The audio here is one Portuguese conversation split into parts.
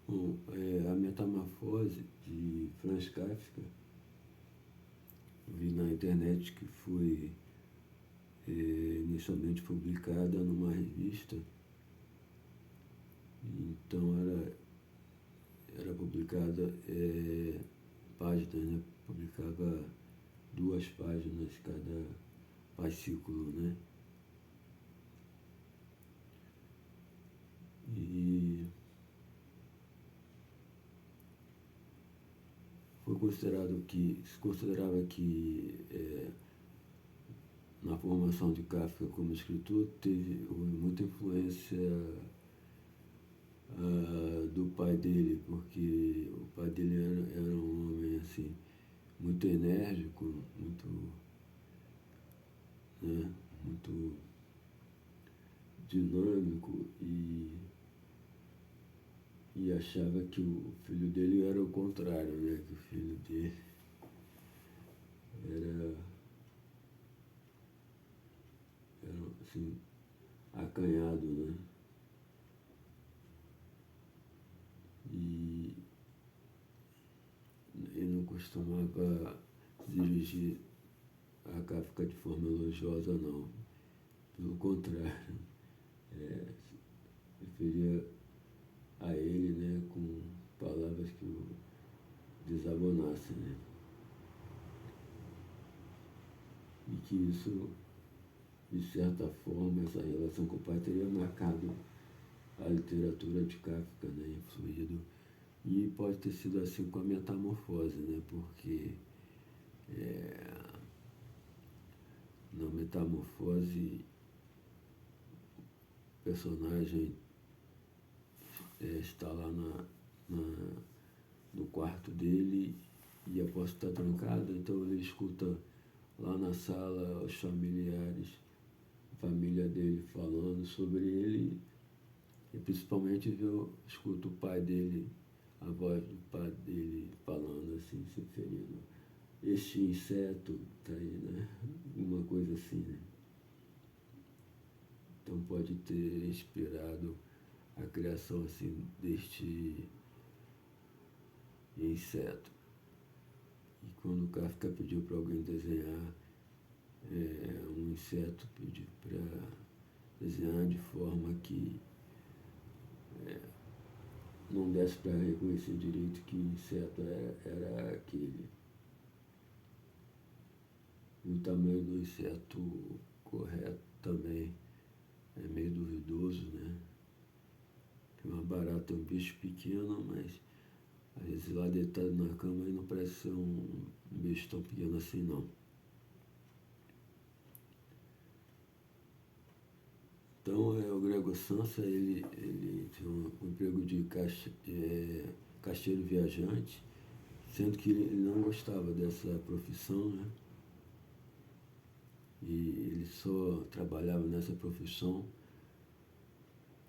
Bom, a Metamorfose de Franz Kafka, vi na internet que foi inicialmente publicada numa revista, então era publicada páginas, né? Publicava 2 páginas cada fascículo, né? E se considerava que na formação de Kafka como escritor houve muita influência do pai dele, porque o pai dele era um homem assim, muito enérgico, muito dinâmico e achava que o filho dele era o contrário, né? Que o filho dele era assim, acanhado, né? E ele não costumava dirigir a Kafka de forma elogiosa, não. Pelo contrário, referia a ele, né, com palavras que o desabonassem, né? E que isso, de certa forma, essa relação com o pai teria marcado a literatura de Kafka, né, influído. E pode ter sido assim com a Metamorfose, né, porque na Metamorfose o personagem está lá no quarto dele e a porta está trancada, então ele escuta lá na sala os familiares, a família dele falando sobre ele e principalmente escuta o pai dele, a voz do pai dele falando assim, se referindo. Este inseto está aí, né? Uma coisa assim, né? Então pode ter inspirado a criação assim deste inseto. E quando o Kafka pediu para alguém desenhar um inseto, pediu para desenhar de forma que não desse para reconhecer direito que inseto era aquele. E o tamanho do inseto correto também é meio duvidoso, né? Porque uma barata é um bicho pequeno, mas às vezes lá deitado na cama ele não parece ser um bicho tão pequeno assim, não. Então, o Gregor Samsa, ele tinha um emprego de caixeiro viajante, sendo que ele não gostava dessa profissão, né? E ele só trabalhava nessa profissão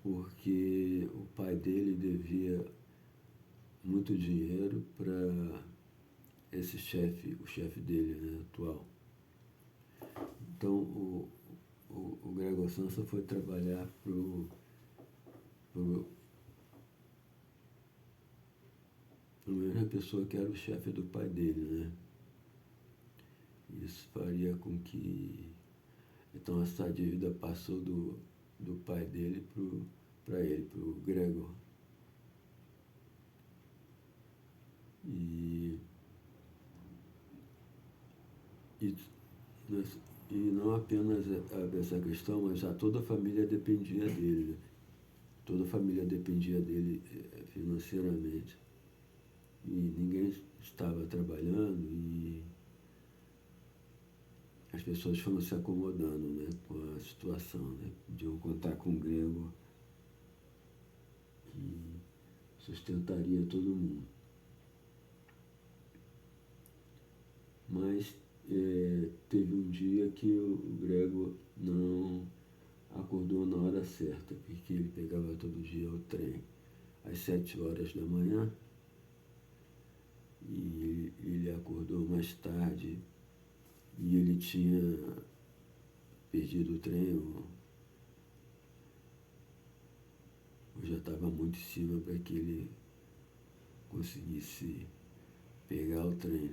porque o pai dele devia muito dinheiro para esse chefe, o chefe dele, né, atual. Então, o Gregor Samsa foi trabalhar para a mesma pessoa que era o chefe do pai dele, né? Isso faria com que... Então, essa dívida passou do pai dele para ele, para o Gregor. E não apenas essa questão, mas já toda a família dependia dele. Toda a família dependia dele financeiramente. E ninguém estava trabalhando e as pessoas foram se acomodando, né, com a situação, né? Podiam contar com o Gregor, que sustentaria todo mundo. Mas teve um dia que o Gregor não acordou na hora certa, porque ele pegava todo dia o trem às 7 horas da manhã e ele acordou mais tarde e ele tinha perdido o trem, ou já estava muito em cima para que ele conseguisse pegar o trem.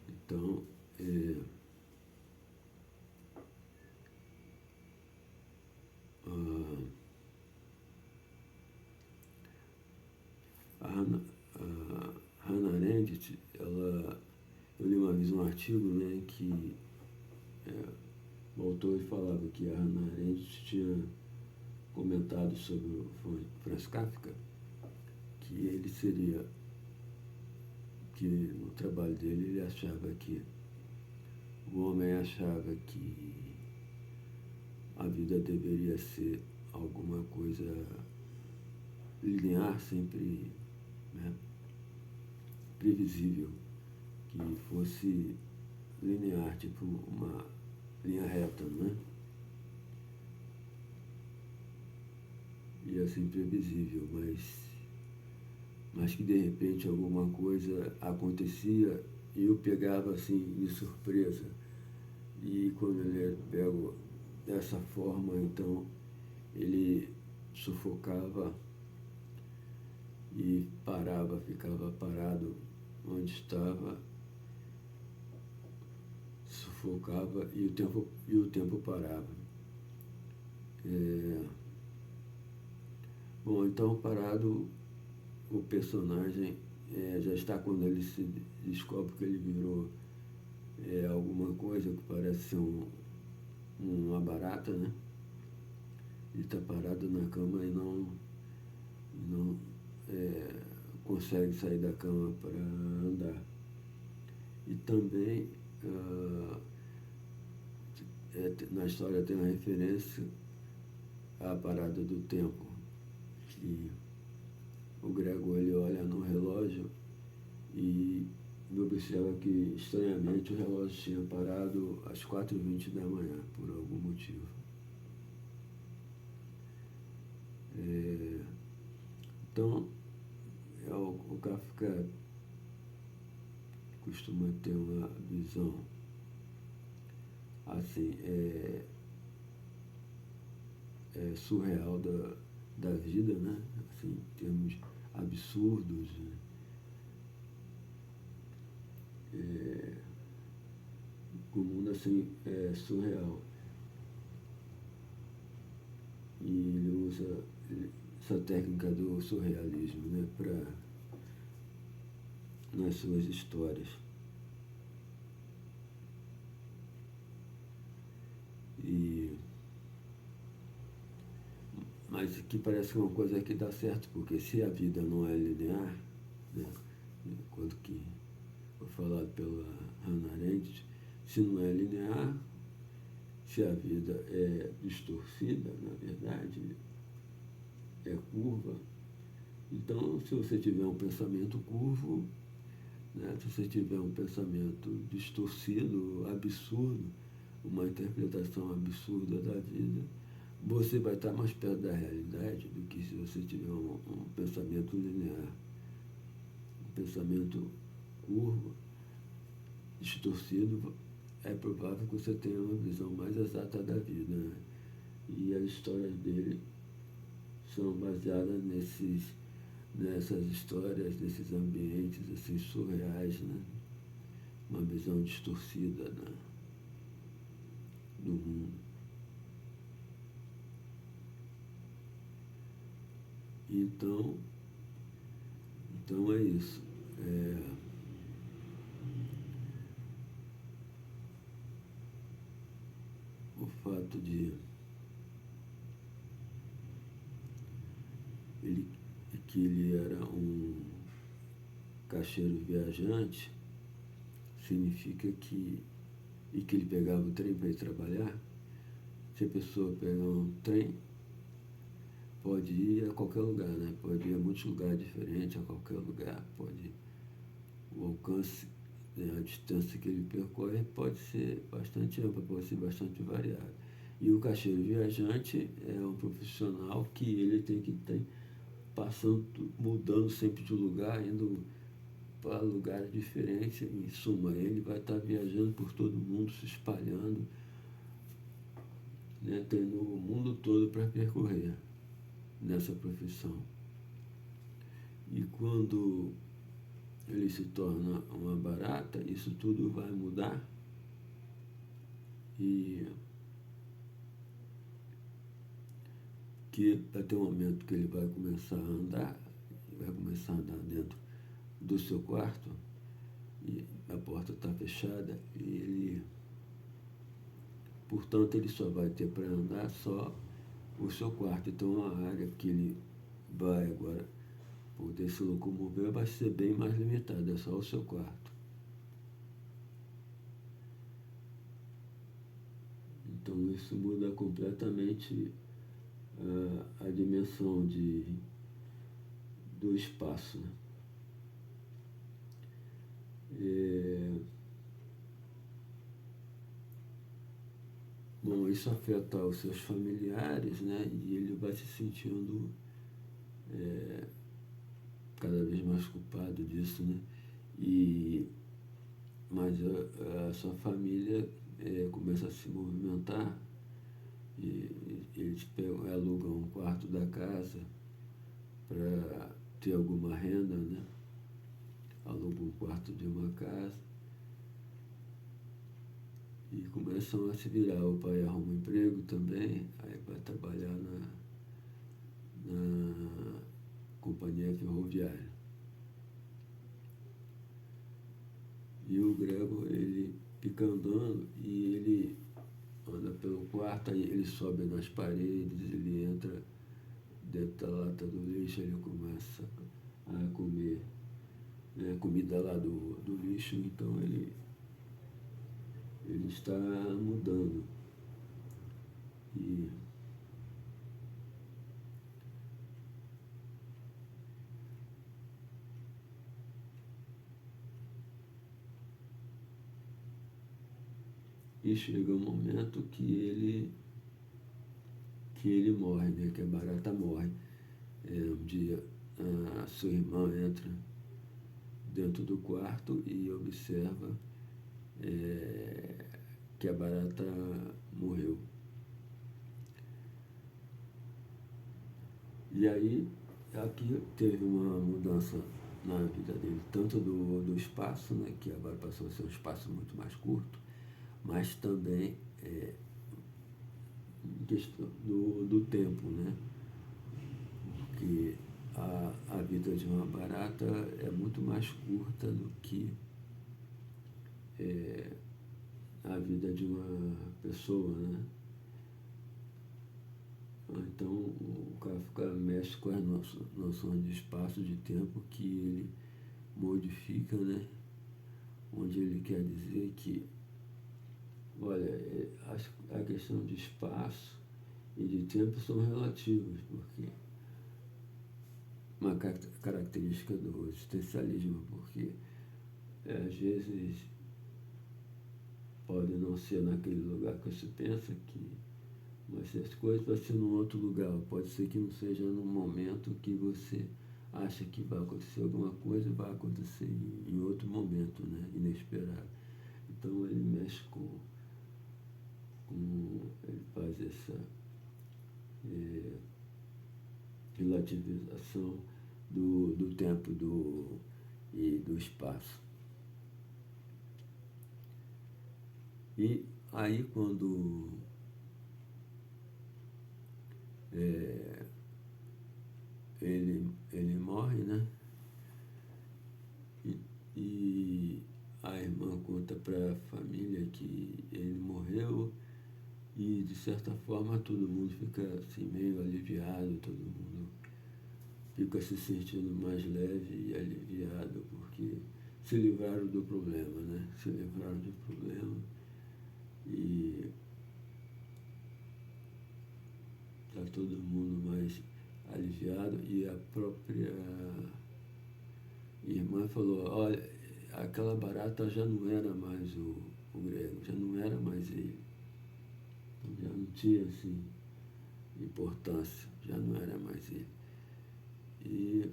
Então, a Hannah Arendt, eu li uma vez um artigo, né, que o autor falava que a Hannah Arendt tinha comentado sobre o Franz Kafka, que ele seria, que no trabalho dele ele achava que o homem achava que a vida deveria ser alguma coisa linear, sempre, né, previsível, que fosse linear, tipo uma linha reta, né? E assim previsível, mas que de repente alguma coisa acontecia e eu pegava assim de surpresa. E quando ele é pego dessa forma, então ele sufocava e parava, ficava parado onde estava, sufocava e o tempo parava. Bom, então parado, o personagem já está quando ele se descobre que ele virou alguma coisa que parece ser uma barata, né? Ele está parado na cama e não consegue sair da cama para andar. E também na história tem uma referência à parada do tempo, que o Gregor ele olha no relógio e observa que estranhamente o relógio tinha parado às 4h20 da manhã, por algum motivo. Então, o Kafka costuma ter uma visão assim, surreal da vida, né? Assim, em termos absurdos, né? O mundo assim é surreal. E ele usa essa técnica do surrealismo, né, nas suas histórias. Mas que parece uma coisa que dá certo, porque se a vida não é linear, né, quando que foi falado pela Hannah Arendt, se não é linear, se a vida é distorcida, na verdade, é curva, então se você tiver um pensamento curvo, né, se você tiver um pensamento distorcido, absurdo, uma interpretação absurda da vida, você vai estar mais perto da realidade do que se você tiver um pensamento linear. Um pensamento curvo, distorcido, é provável que você tenha uma visão mais exata da vida, né? E as histórias dele são baseadas nessas histórias, nesses ambientes assim surreais, né? Uma visão distorcida, né, do mundo. Então é isso. O fato de que ele era um caixeiro viajante significa que ele pegava o trem para ir trabalhar. Se a pessoa pegar um trem, pode ir a qualquer lugar, né? Pode ir a muitos lugares diferentes, a qualquer lugar. O alcance, né, a distância que ele percorre pode ser bastante ampla, pode ser bastante variada. E o caixeiro viajante é um profissional que ele tem que estar passando, mudando sempre de lugar, indo para lugares diferentes. Em suma, ele vai estar viajando por todo mundo, se espalhando, né, tem no mundo todo para percorrer nessa profissão. E quando ele se torna uma barata, isso tudo vai mudar e que vai ter um momento que ele vai começar a andar dentro do seu quarto e a porta está fechada e ele, portanto, ele só vai ter para andar só o seu quarto. Então a área que ele vai agora poder se locomover vai ser bem mais limitada, é só o seu quarto. Então isso muda completamente a dimensão do espaço, né? Bom, isso afeta os seus familiares, né? E ele vai se sentindo cada vez mais culpado disso, né? Mas a sua família começa a se movimentar e eles alugam um quarto da casa para ter alguma renda, né? Alugam um quarto de uma casa e começam a se virar. O pai arruma um emprego também, aí vai trabalhar na companhia ferroviária. E o Grego, ele fica andando e ele anda pelo quarto, aí ele sobe nas paredes, ele entra dentro da lata do lixo, ele começa a comer comida lá do lixo, então ele está mudando. E chega um momento que ele morre, né? Que a barata morre. Um dia a sua irmã entra dentro do quarto e observa que a barata morreu. E aí, aqui teve uma mudança na vida dele, tanto do espaço, né, que agora passou a ser um espaço muito mais curto, mas também em questão do tempo, né? Porque a vida de uma barata é muito mais curta do que a vida de uma pessoa, né? Então o Kafka mexe com as noções de espaço, de tempo, que ele modifica, né? Onde ele quer dizer que, olha, a questão de espaço e de tempo são relativos, porque uma característica do existencialismo, porque às vezes pode não ser naquele lugar que você pensa que vai ser as coisas, vai ser num outro lugar. Pode ser que não seja num momento que você acha que vai acontecer alguma coisa, vai acontecer em outro momento, né? Inesperado. Então ele mexe ele faz essa relativização do tempo e do espaço. E aí quando ele morre, né? E a irmã conta para a família que ele morreu e, de certa forma, todo mundo fica assim meio aliviado, todo mundo fica se sentindo mais leve e aliviado, porque se livraram do problema, né? Se livraram do problema e está todo mundo mais aliviado. E a própria irmã falou, olha, aquela barata já não era mais o Grego, já não era mais ele. Já não tinha, assim, importância, já não era mais ele. E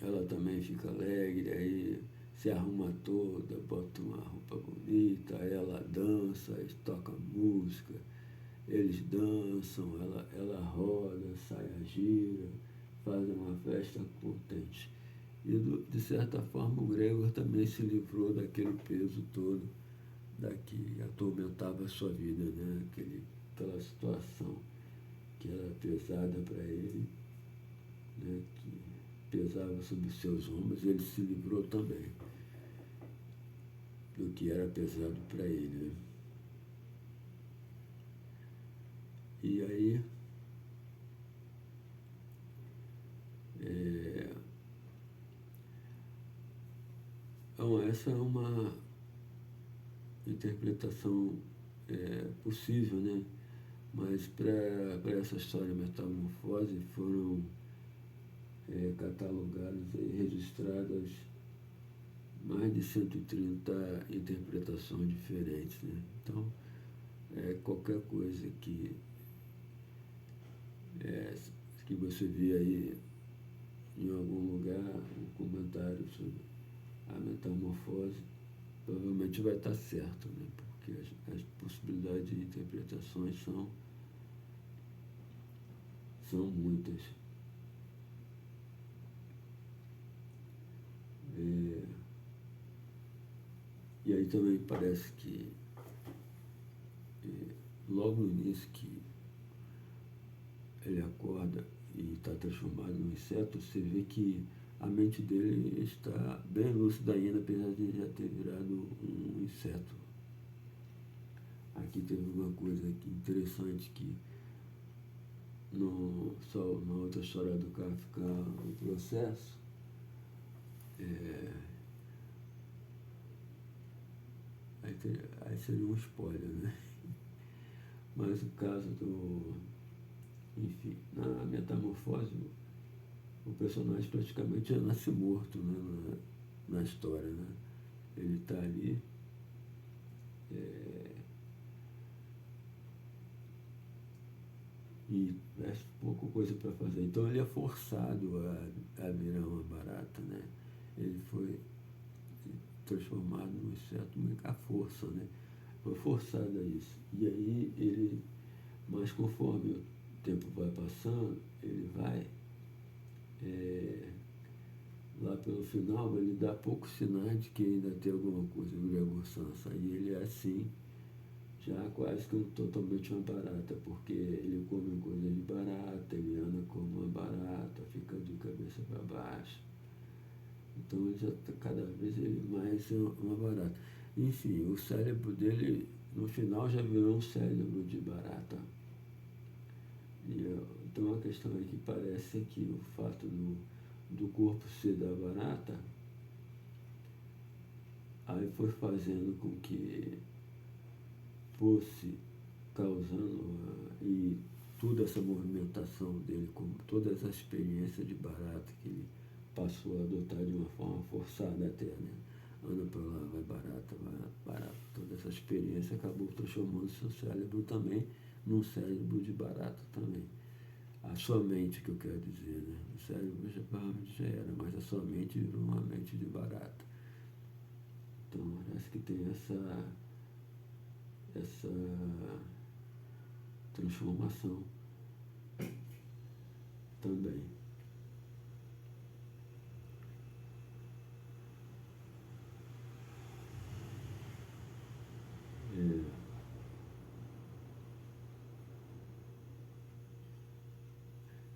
ela também fica alegre, aí se arruma toda, bota uma roupa bonita, ela dança, toca música, eles dançam, ela roda, sai a gira, fazem uma festa contente. E, de certa forma, o Gregor também se livrou daquele peso todo que atormentava a sua vida, né? Aquela situação que era pesada para ele, né? Que pesava sobre os seus ombros, ele se livrou também do que era pesado para ele, né? E aí, então essa é uma interpretação possível, né? Mas para essa história Metamorfose foram catalogadas e registradas mais de 130 interpretações diferentes, né? Então, qualquer coisa que você vê aí em algum lugar, um comentário sobre a metamorfose, provavelmente vai estar certo, né? Porque as possibilidades de interpretações são muitas. E aí também parece que logo no início que ele acorda e está transformado num inseto, você vê que a mente dele está bem lúcida ainda, apesar de já ter virado um inseto. Aqui teve uma coisa aqui interessante que na outra história do Kafka, o processo, aí seria um spoiler, né? Mas o caso enfim, na metamorfose, o personagem praticamente já nasce morto, né, na história, né? Ele está ali e pouca coisa para fazer. Então ele é forçado a virar uma barata, né? Ele foi transformado num inseto à força, né? Foi forçado a isso. E aí mas conforme o tempo vai passando, ele vai lá pelo final, ele dá poucos sinais de que ainda tem alguma coisa, o Gregor Samsa. E ele é assim, já quase que totalmente uma barata, porque ele come coisa de barata, ele anda como uma barata, fica de cabeça para baixo. Então ele já cada vez ele mais é uma barata. Enfim, o cérebro dele, no final, já virou um cérebro de barata. Então a questão é que parece que o fato do corpo ser da barata, aí foi fazendo com que fosse causando e toda essa movimentação dele, com toda essa experiência de barata que ele passou a adotar de uma forma forçada até, né? Anda para lá, vai barata, toda essa experiência acabou transformando seu cérebro também num cérebro de barata também. A sua mente, que eu quero dizer, né? O cérebro já era, mas a sua mente virou uma mente de barata. Então, parece que tem essa transformação também.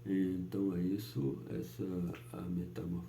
Então é isso, a metamorfose